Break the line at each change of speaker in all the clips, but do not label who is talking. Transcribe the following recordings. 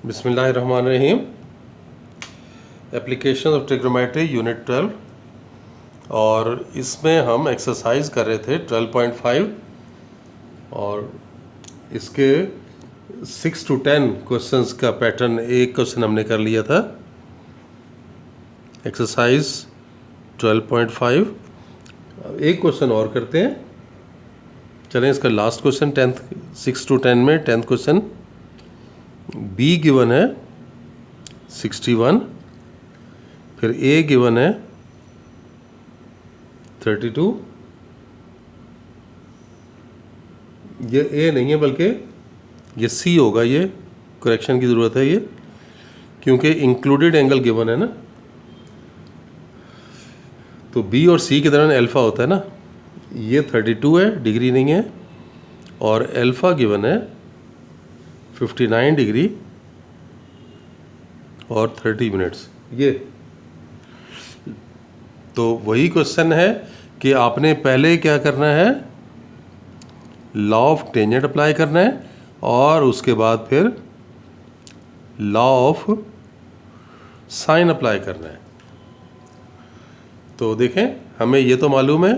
बिस्मिल्लाहिर्रहमानिर्रहीम। Application of trigonometry unit 12 और इसमें हम एक्सरसाइज कर रहे थे 12.5 और इसके 6 to 10 क्वेश्चंस का पैटर्न एक क्वेश्चन हमने कर लिया था। एक्सरसाइज 12.5 एक क्वेश्चन और करते हैं। चलें, इसका लास्ट क्वेश्चन 6 to 10 में 10th क्वेश्चन। बी गिवन है 61, फिर ए गिवन है 32। ये ए नहीं है बल्कि ये सी होगा, ये करेक्शन की ज़रूरत है ये, क्योंकि इंक्लूडेड एंगल गिवन है ना, तो बी और सी के दरमियान अल्फ़ा होता है ना। ये 32 है, डिग्री नहीं है, और अल्फ़ा गिवन है 59 डिग्री और 30 मिनट्स। ये तो वही क्वेश्चन है कि आपने पहले क्या करना है, लॉ ऑफ टेंजेंट अप्लाई करना है और उसके बाद फिर लॉ ऑफ साइन अप्लाई करना है। तो देखें, हमें ये तो मालूम है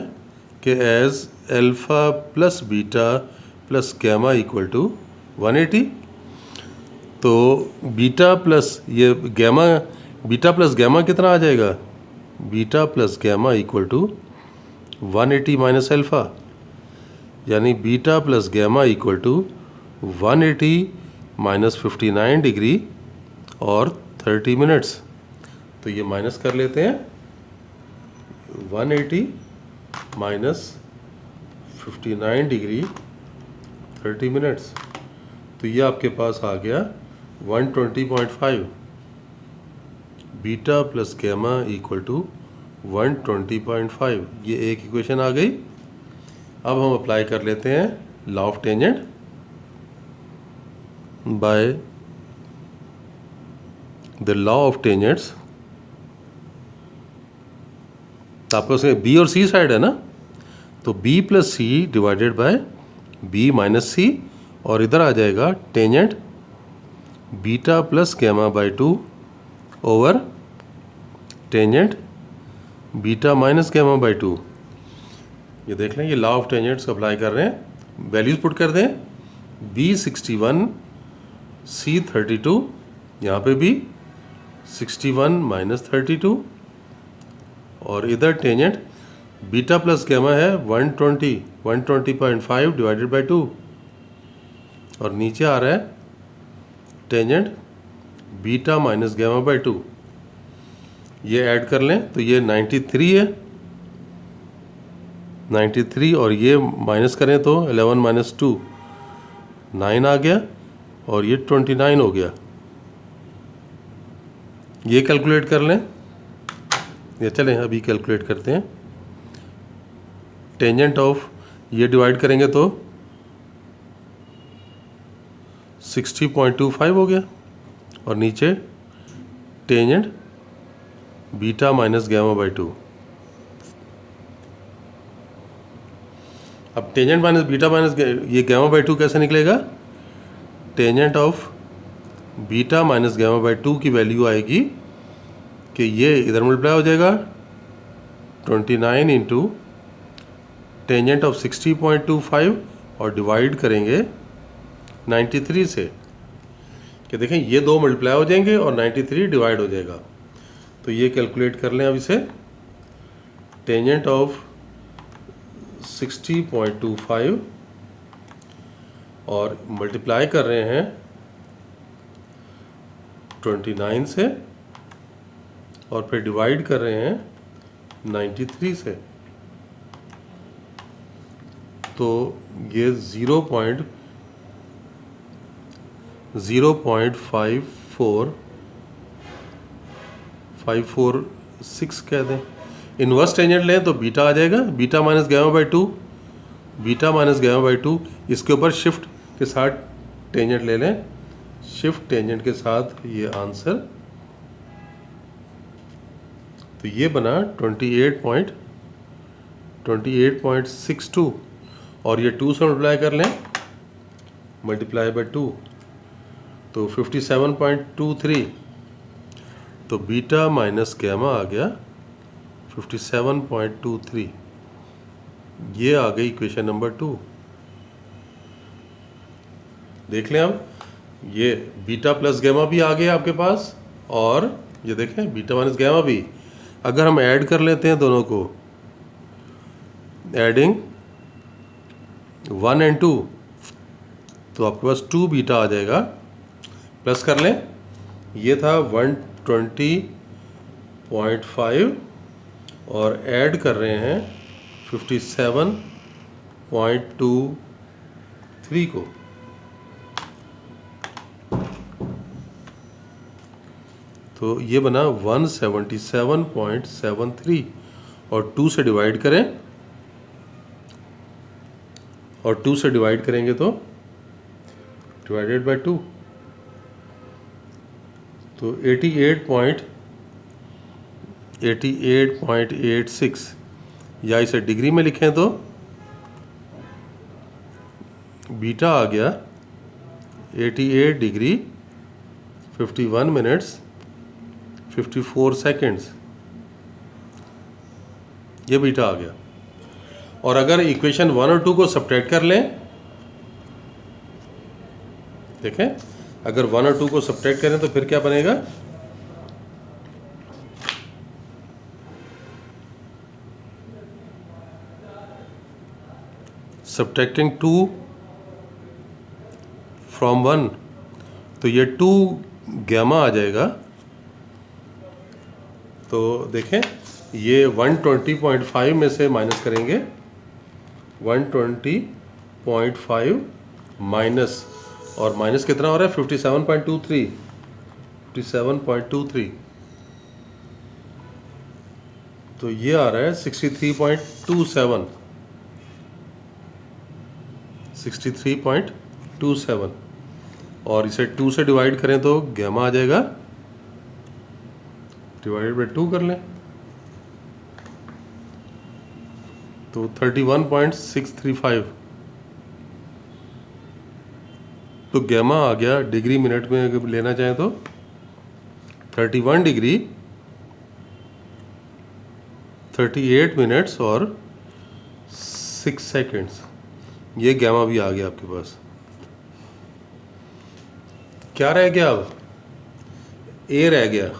कि as alpha plus beta plus gamma equal to 180, तो बीटा प्लस ये गैमा, बीटा प्लस गैमा कितना आ जाएगा, beta plus gamma equal to 180 minus alpha, यानी beta plus gamma equal to 180 minus 59 degree और 30 मिनट्स। तो ये माइनस कर लेते हैं, 180 माइनस 59 डिग्री 30 मिनट्स, तो ये आपके पास आ गया 120.5। Beta plus gamma equal to 120.5, ये एक इक्वेशन आ गई। अब हम अप्लाई कर लेते हैं law of tangent by the law of tangents. आपको से बी और सी साइड है ना, तो B plus C divided by B minus C, और इधर आ जाएगा tangent beta plus gamma by 2 over tangent beta minus gamma by 2। ये देख लें, ये लॉ ऑफ टेंजेंट्स अप्लाई कर रहे हैं। वैल्यूज पुट कर दें, बी 61 सी 32, यहाँ पे भी 61 माइनस 32, और इधर टेंजेंट बीटा प्लस गैमा है 120.5 डिवाइडेड बाय 2, और नीचे आ रहा है tangent beta minus gamma by 2। ये ऐड कर लें तो ये 93 है, 93, और ये माइनस करें तो 11 माइनस 2 9 आ गया, और ये 29 हो गया। ये कैलकुलेट कर लें, ये चलें अभी कैलकुलेट करते हैं। टेंजेंट ऑफ ये डिवाइड करेंगे तो 60.25 हो गया, और नीचे tangent beta minus gamma by 2। अब टेंजेंट माइनस बीटा माइनस ये गैमा बाय 2 कैसे निकलेगा, tangent of beta minus gamma by 2 की वैल्यू आएगी कि ये इधर मल्टीप्लाई हो जाएगा 29 इंटू टेंजेंट ऑफ 60.25 और डिवाइड करेंगे 93 से, कि देखें ये दो मल्टीप्लाई हो जाएंगे और 93 डिवाइड हो जाएगा। तो ये कैलकुलेट कर लें अब इसे, टेंजेंट ऑफ 60.25 और मल्टीप्लाई कर रहे हैं 29 से, और फिर डिवाइड कर रहे हैं 93 से, तो ये 0.54546 कह दें। इनवर्स टेंजेंट लें तो बीटा आ जाएगा, beta minus gamma by 2, beta minus gamma by 2, इसके ऊपर शिफ्ट के साथ टेंजेंट ले लें, शिफ्ट टेंजेंट के साथ ये आंसर, तो ये बना 28.62, और ये 2 से मल्टीप्लाई कर लें, मल्टीप्लाई बाय 2, तो 57.23, तो बीटा माइनस गैमा आ गया 57.23। ये आ गई इक्वेशन नंबर 2। देख लें अब, ये बीटा प्लस गैमा भी आ गया आपके पास, और ये देखें बीटा माइनस गैमा भी। अगर हम ऐड कर लेते हैं दोनों को, एडिंग 1 and 2, तो आपके पास 2 बीटा आ जाएगा। प्लस कर लें, ये था 120.5 और ऐड कर रहे हैं 57.23 को। तो ये बना 177.73 और 2 से डिवाइड करें, और 2 से डिवाइड करेंगे तो डिवाइडेड बाय 2, तो 88.86, या इसे डिग्री में लिखें तो बीटा आ गया 88 डिग्री 51 मिनट्स 54 सेकेंड्स, ये बीटा आ गया। और अगर इक्वेशन 1 और 2 को सब्ट्रैक्ट कर लें, देखें अगर 1 और 2 को सब्ट्रैक्ट करें तो फिर क्या बनेगा, सब्ट्रैक्टिंग 2 फ्रॉम 1, तो ये 2 गैमा आ जाएगा। तो देखें ये 120.5 में से माइनस करेंगे, 120.5 माइनस, और माइनस कितना हो रहा है 57.23, 57.23, तो ये आ रहा है 63.27, 63.27, और इसे 2 से डिवाइड करें तो गैमा आ जाएगा, डिवाइडेड बाई 2 कर लें तो 31.635, तो गैमा आ गया डिग्री मिनट में अगर लेना चाहें तो 31 डिग्री 38 मिनट्स और 6 सेकेंड्स। ये गैमा भी आ गया आपके पास। क्या रह गया अब, ए रह गया।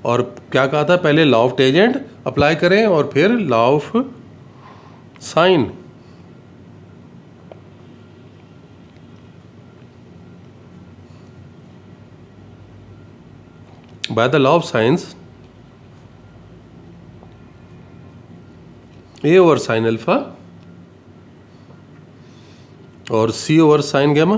और क्या कहा था पहले, लॉ ऑफ टेंजेंट अप्लाई करें और फिर law of sine. Bye the law of science, A over sine alpha और सी ओवर साइन गैमा,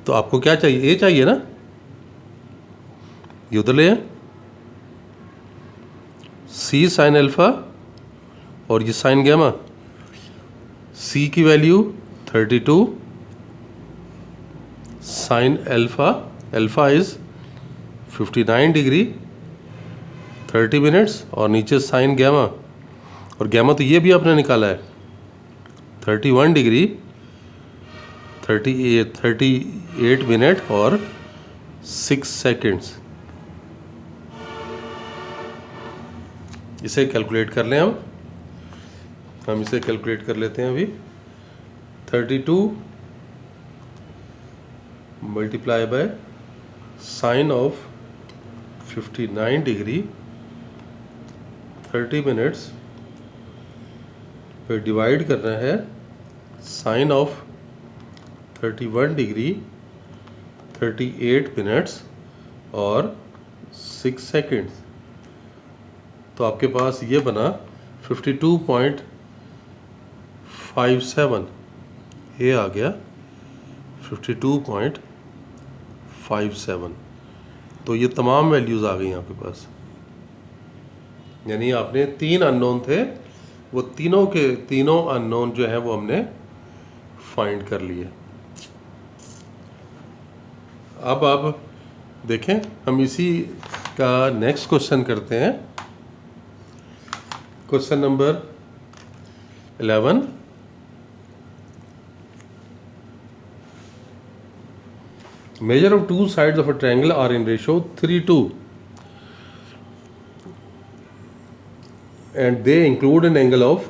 तो आपको क्या चाहिए, ए चाहिए ना, ये उधर ले आए, सी साइन अल्फा और ये साइन गैमा। सी की value 32, sine alpha, alpha is 59 degree 30 minutes, और नीचे साइन गैमा, और गैमा तो ये भी आपने निकाला है 31 डिग्री 38 मिनट और 6 सेकेंड्स। इसे कैलकुलेट कर लें हम इसे कैलकुलेट कर लेते हैं अभी। 32 multiply by sine of 59 degree 30 minutes पे डिवाइड करना है साइन ऑफ 31 डिग्री 38 मिनट्स और 6 सेकेंड्स। तो आपके पास ये बना 52.57, ये आ गया 52.57। तो ये तमाम वैल्यूज़ आ गई आपके पास, यानी आपने 3 अननोन थे, वो तीनों के तीनों अननोन जो है वो हमने फाइंड कर लिए। अब आप देखें, हम इसी का नेक्स्ट क्वेश्चन करते हैं। Question number 11 measure of two sides of a triangle are in ratio 3:2 and they include an angle of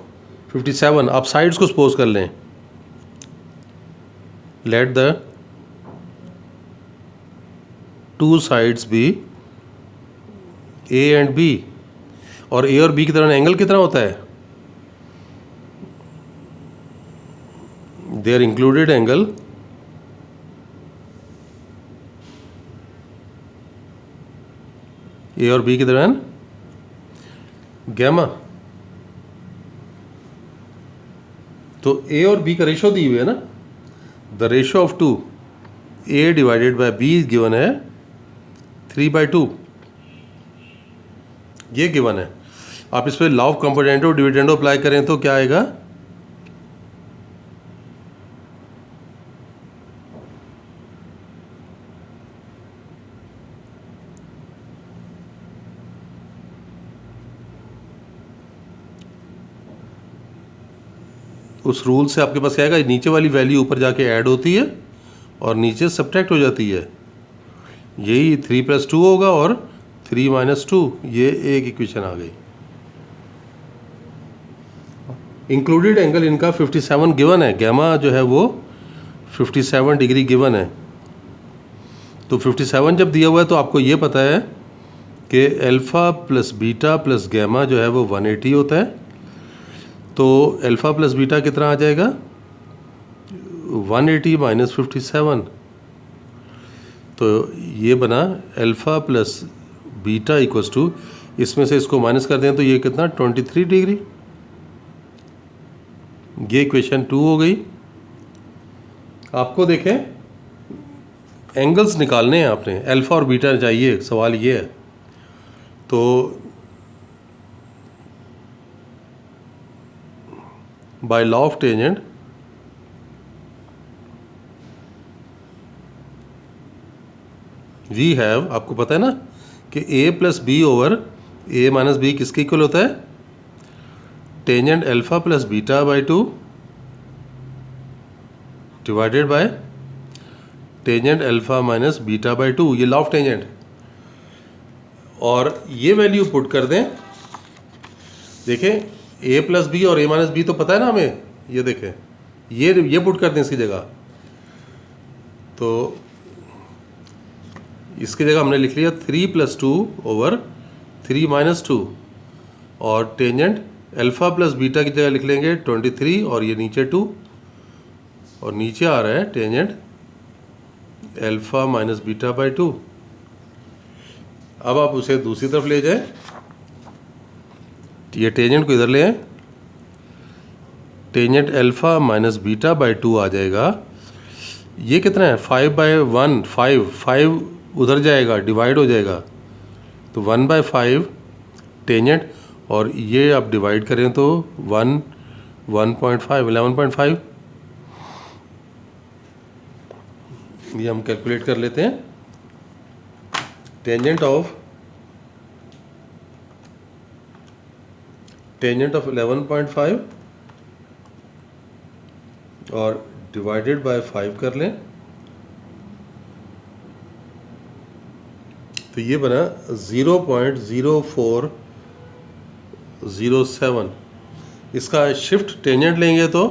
57. आप साइड्स को सपोज कर लें. Let the two sides be A and B. और A और B की तरह एंगल कितना होता है? They are included angle A और B के दरम्यान गैमा. तो A और B का रेशो दी हुई है ना. The ratio of two A divided by B given है 3/2. ये गिवन है. आप इस पर law of componendo dividendo apply करें तो क्या आएगा? उस रूल से आपके पास क्या आएगा? नीचे वाली वैल्यू ऊपर जाके ऐड होती है और नीचे सब्ट्रैक्ट हो जाती है. यही 3 + 2 होगा और 3 - 2. ये एक इक्वेशन आ गई. इंक्लूडेड एंगल इनका 57 गिवन है. गैमा जो है वो 57 डिग्री गिवन है. तो 57 जब दिया हुआ है तो आपको ये पता है कि alpha plus beta plus gamma जो है वो 180 होता है. तो अल्फ़ा प्लस बीटा कितना आ जाएगा? 180 - 57. तो ये बना alpha plus beta equals to, इसमें से इसको माइनस कर दें तो ये कितना? 23 डिग्री. ये इक्वेशन 2 हो गई. आपको देखें एंगल्स निकालने हैं आपने, अल्फ़ा और बीटा चाहिए. सवाल ये है. तो by law of tangent we have, आपको पता है ना कि A + B over A - B किसके इक्वल होता है? Tangent alpha plus beta by 2 divided by tangent alpha minus beta by 2. ये लॉ ऑफ टेंजेंट. और ये वैल्यू पुट कर दें. देखें A + B और A - B तो पता है ना हमें. ये देखें ये पुट कर दें इसकी जगह. तो इसकी जगह हमने लिख लिया 3 + 2 ओवर 3 - 2 और टेंजेंट अल्फ़ा प्लस बीटा की जगह लिख लेंगे 23 और ये नीचे 2 और नीचे आ रहा है tangent alpha minus beta by 2. अब आप उसे दूसरी तरफ ले जाएं. ये टेंजेंट को इधर ले आए. Tangent alpha minus beta by 2 आ जाएगा. ये कितना है? 5/1. 5 उधर जाएगा, डिवाइड हो जाएगा. तो 1/5 टेंजेंट और ये आप डिवाइड करें तो 1.5 11.5. ये हम कैलकुलेट कर लेते हैं. टेंजेंट ऑफ 11.5 और डिवाइडेड बाय 5 कर लें तो ये बना 0.0407. इसका शिफ्ट टेंजेंट लेंगे तो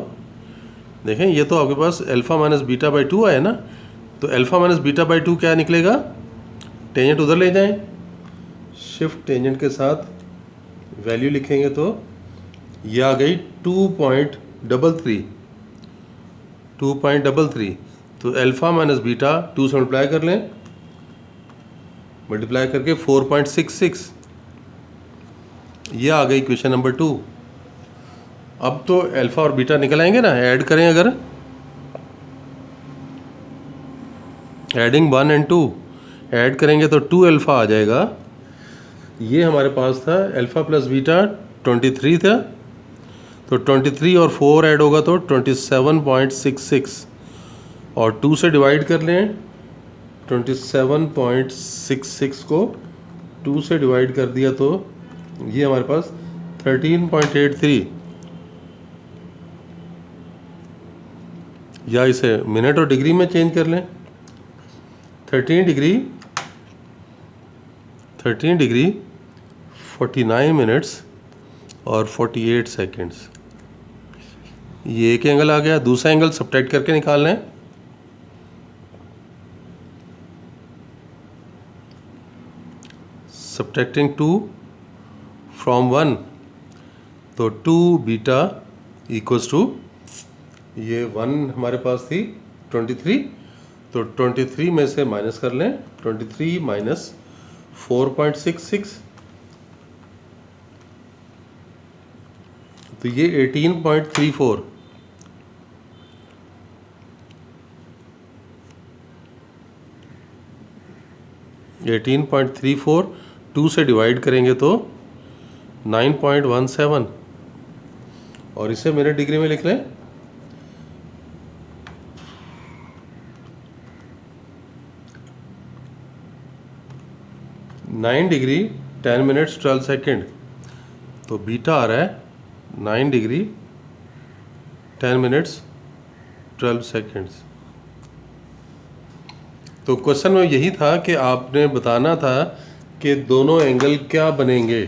देखें ये तो आपके पास अल्फ़ा माइनस बीटा बाई 2 आया ना. तो अल्फ़ा माइनस बीटा बाई 2 क्या निकलेगा? टेंजेंट उधर ले जाएं. शिफ्ट टेंजेंट के साथ वैल्यू लिखेंगे तो ये आ गई 2.33. तो अल्फ़ा माइनस बीटा 2 से मल्टीप्लाई कर लें. मल्टीप्लाई करके 4.66. ये आ गई क्वेश्चन नंबर 2. अब तो अल्फ़ा और बीटा निकल आएंगे ना. ऐड करें, अगर एडिंग 1 और 2 ऐड करेंगे तो 2 अल्फ़ा आ जाएगा. ये हमारे पास था अल्फ़ा प्लस बीटा 23 था. तो 23 और 4 ऐड होगा तो 27.66 और 2 से डिवाइड कर लें. 27.66 को 2 से डिवाइड कर दिया तो ये हमारे पास 13.83. या इसे मिनट और डिग्री में चेंज कर लें। 13 डिग्री 49 मिनट्स और 48 सेकेंड्स, ये एक एंगल आ गया। दूसरा एंगल सब्ट्रैक्ट करके निकालना है। सब्ट्रैक्टिंग 2 फ्रॉम 1, तो 2 बीटा इक्वल्स टू, ये 1 हमारे पास थी 23, तो 23 में से माइनस कर लें। 23 माइनस 4.66, तो ये 18.34। टू से डिवाइड करेंगे तो 9.17, और इसे मिनट डिग्री में लिख लें। नाइन डिग्री 10 मिनट्स 12 सेकेंड, तो बीटा आ रहा है 9 डिग्री 10 मिनट्स 12 सेकेंड्स। तो क्वेश्चन में यही था कि आपने बताना था कि दोनों एंगल क्या बनेंगे।